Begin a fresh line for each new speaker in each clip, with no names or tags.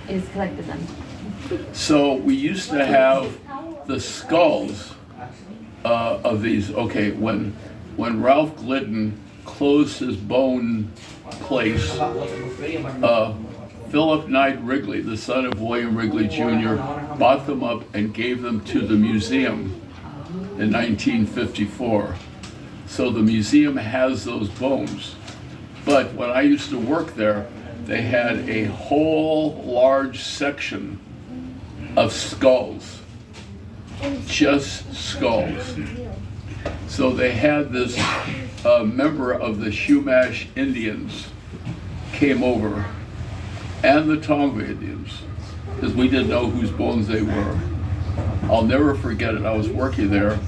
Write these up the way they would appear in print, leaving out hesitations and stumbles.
is collected them?
So we used to have the skulls of these. Okay, when Ralph Glidden closed his bone place, Philip Knight Wrigley, the son of William Wrigley Jr., bought them up and gave them to the museum in 1954. So the museum has those bones. But when I used to work there, they had a whole large section of skulls, just skulls. So they had this member of the Chumash Indians came over, and the Tonga Indians, because we didn't know whose bones they were. I'll never forget it. I was working there,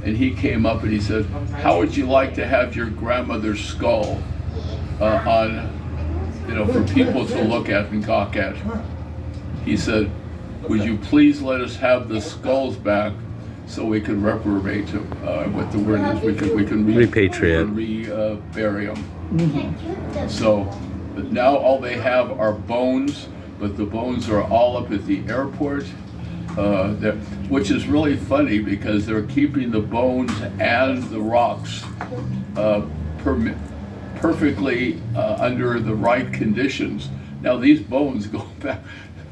and he came up and he said, "How would you like to have your grandmother's skull on, for people to look at and gawk at?" He said, "Would you please let us have the skulls back so we can reprobate them?" What the word is, we can
repatriate,
bury them. Mm-hmm. So now all they have are bones, but the bones are all up at the airport, which is really funny because they're keeping the bones and the rocks perfectly under the right conditions. Now these bones go back.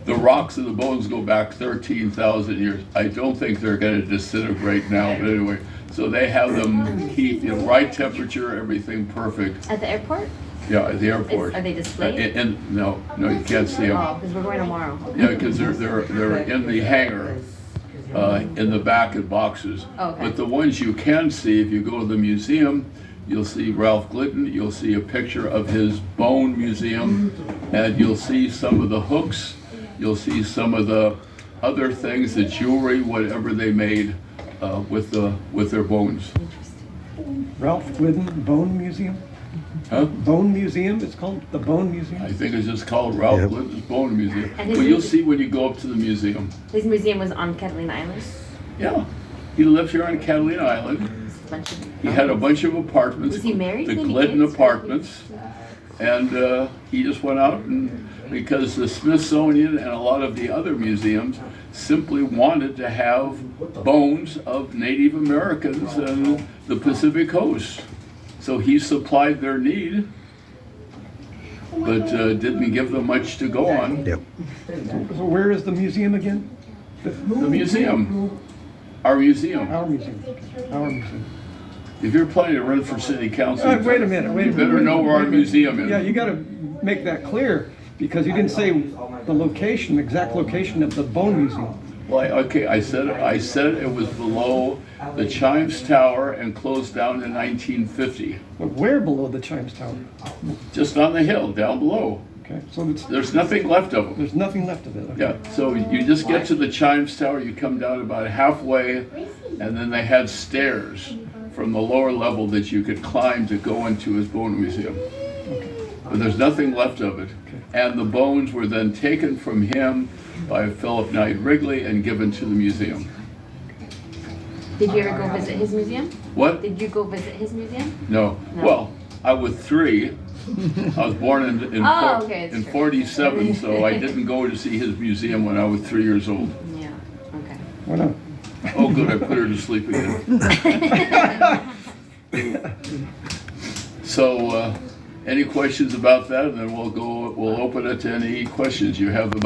The rocks and the bones go back 13,000 years. I don't think they're going to disintegrate now, but anyway. So they have them keep the right temperature, everything perfect.
At the airport?
Yeah, at the airport.
Are they displayed?
No, you can't see them.
Oh, because we're going tomorrow.
Yeah, because they're in the hangar, in the back in boxes.
Oh, okay.
But the ones you can see, if you go to the museum, you'll see Ralph Glidden, you'll see a picture of his bone museum, and you'll see some of the hooks. You'll see some of the other things, the jewelry, whatever they made with their bones.
Ralph Glidden Bone Museum?
Huh?
Bone Museum? It's called the Bone Museum?
I think it's just called Ralph
Yep.
Glidden's Bone Museum.
And
Well, you'll see when you go up to the museum.
His museum was on Catalina Island.
Yeah, he lived here on Catalina Island. He had a bunch of apartments.
Was he married?
The
Maybe
Glidden
kids?
Apartments. And he just went out and, because the Smithsonian and a lot of the other museums simply wanted to have bones of Native Americans and the Pacific Coast. So he supplied their need, but didn't give them much to go on.
Yep.
So where is the museum again?
The museum, our museum.
Our museum. Our museum.
If you're planning to run for city council,
Wait a minute.
you better know where our museum is.
Yeah, you got to make that clear because you didn't say the location, exact location of the Bone Museum.
Well, I said it was below the Chimes Tower and closed down in 1950.
But where below the Chimes Tower?
Just on the hill, down below.
Okay, so
There's nothing left of them.
there's nothing left of it. Okay.
Yeah, so you just get to the Chimes Tower, you come down about halfway, and then they had stairs from the lower level that you could climb to go into his bone museum. But there's nothing left of it. And the bones were then taken from him by Philip Knight Wrigley and given to the museum.
Did you ever go visit his museum?
What?
Did you go visit his museum?
No.
No.
Well, I was 3. I was born in 47, so I didn't go to see his museum when I was 3 years old.
Yeah, okay.
Why not?
Oh, good, I put her to sleep again. So, any questions about that? And then we'll open it to any questions you have about